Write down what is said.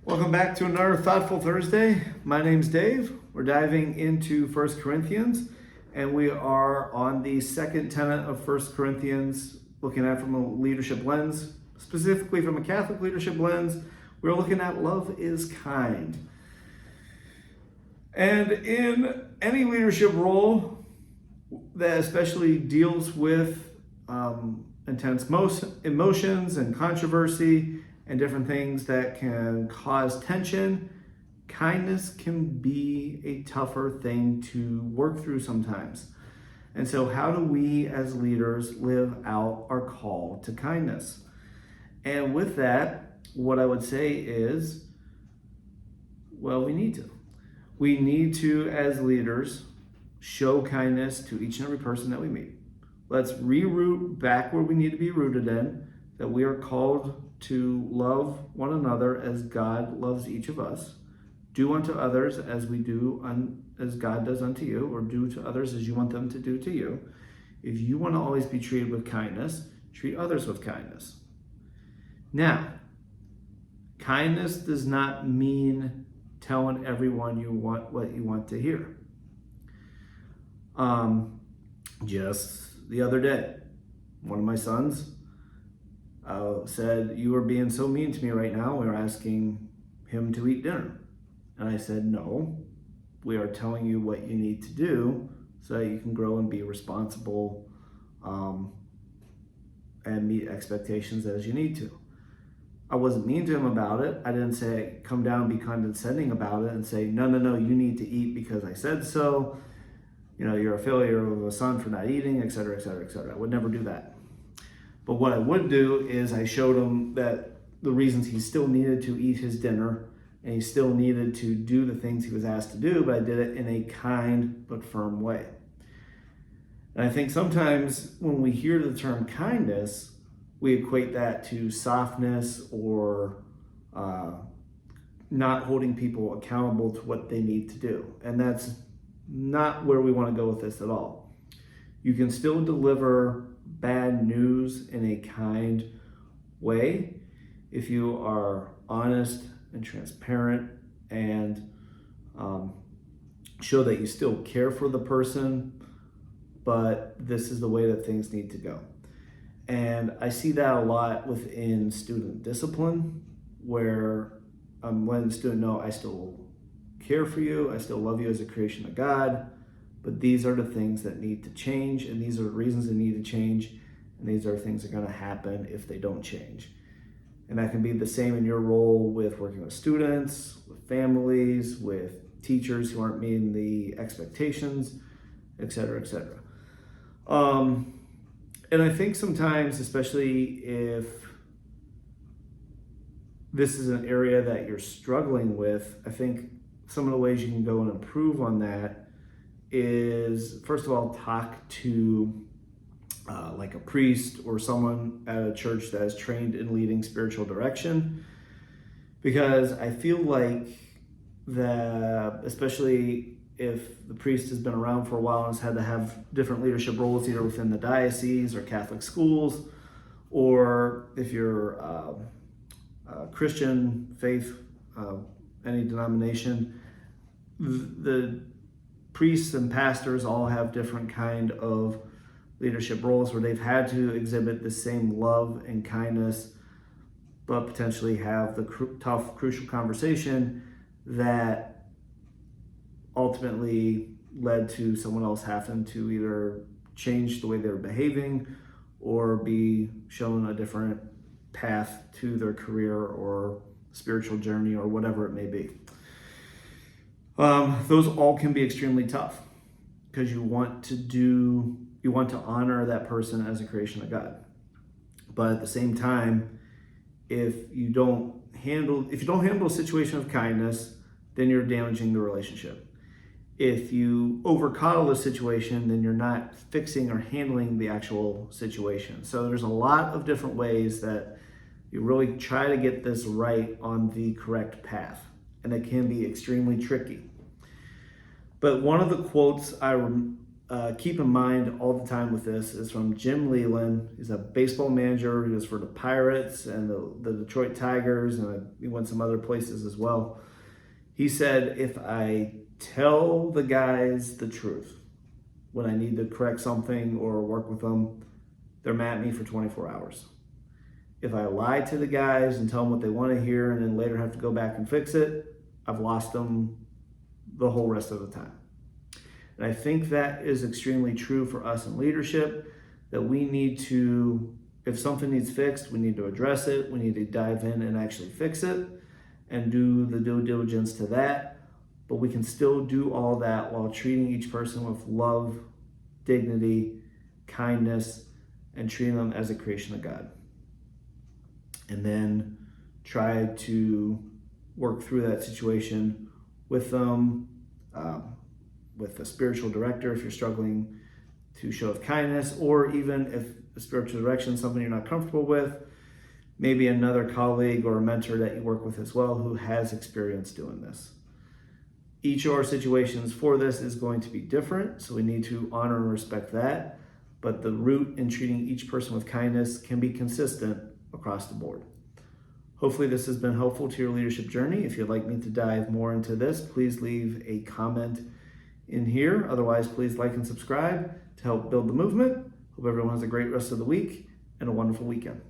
Welcome back to another Thoughtful Thursday. My name's Dave. We're diving into 1 Corinthians, and we are on the second tenet of 1 Corinthians, looking at it from a leadership lens, specifically from a Catholic leadership lens. We're looking at love is kind. And in any leadership role that especially deals with intense emotions and controversy and different things that can cause tension, kindness can be a tougher thing to work through sometimes. And so how do we as leaders live out our call to kindness? And with that, what I would say is, well, we need to. We need to, as leaders, show kindness to each and every person that we meet. Let's reroot back where we need to be rooted in, that we are called to love one another as God loves each of us. Do unto others as as God does unto you, or do to others as you want them to do to you. If you want to always be treated with kindness, treat others with kindness. Now, kindness does not mean telling everyone what you want to hear. Just the other day, one of my sons said, "You are being so mean to me right now. We're asking him to eat dinner." And I said, "No, we are telling you what you need to do so that you can grow and be responsible and meet expectations as you need to." I wasn't mean to him about it. I didn't say, come down and be condescending about it and say, no, you need to eat because I said so. You're a failure of a son for not eating, et cetera, et cetera, et cetera. I would never do that. But what I would do is I showed him that the reasons he still needed to eat his dinner and he still needed to do the things he was asked to do, but I did it in a kind but firm way. And I think sometimes when we hear the term kindness, we equate that to softness or not holding people accountable to what they need to do. And that's not where we want to go with this at all. You can still deliver bad news in a kind way if you are honest and transparent and show that you still care for the person, but this is the way that things need to go. And I see that a lot within student discipline, where I'm letting the student know, I still care for you, I still love you as a creation of God, but these are the things that need to change, and these are the reasons they need to change, and these are things that are going to happen if they don't change. And that can be the same in your role with working with students, with families, with teachers who aren't meeting the expectations, et cetera, et cetera. And I think sometimes, especially if this is an area that you're struggling with, I think some of the ways you can go and improve on that is, first of all, talk to like a priest or someone at a church that is trained in leading spiritual direction. Because I feel like that, especially if the priest has been around for a while and has had to have different leadership roles either within the diocese or Catholic schools, or if you're Christian faith, any denomination, the priests and pastors all have different kind of leadership roles where they've had to exhibit the same love and kindness, but potentially have the tough, crucial conversation that ultimately led to someone else having to either change the way they were behaving or be shown a different path to their career or spiritual journey or whatever it may be. Those all can be extremely tough because you want to honor that person as a creation of God. But at the same time, if you don't handle a situation of kindness, then you're damaging the relationship. If you overcoddle the situation, then you're not fixing or handling the actual situation. So there's a lot of different ways that you really try to get this right on the correct path. And it can be extremely tricky. But one of the quotes I keep in mind all the time with this is from Jim Leland. He's a baseball manager. He was for the Pirates and the Detroit Tigers, and he went some other places as well. He said, if I tell the guys the truth when I need to correct something or work with them, they're mad at me for 24 hours. If I lie to the guys and tell them what they want to hear and then later have to go back and fix it, I've lost them the whole rest of the time. And I think that is extremely true for us in leadership, that we need to, if something needs fixed, we need to address it. We need to dive in and actually fix it and do the due diligence to that. But we can still do all that while treating each person with love, dignity, kindness, and treating them as a creation of God. And then try to work through that situation with them, with a spiritual director if you're struggling to show kindness, or even if the spiritual direction is something you're not comfortable with, maybe another colleague or a mentor that you work with as well who has experience doing this. Each of our situations for this is going to be different, so we need to honor and respect that, but the root in treating each person with kindness can be consistent across the board. Hopefully this has been helpful to your leadership journey. If you'd like me to dive more into this, please leave a comment in here. Otherwise, please like and subscribe to help build the movement. Hope everyone has a great rest of the week and a wonderful weekend.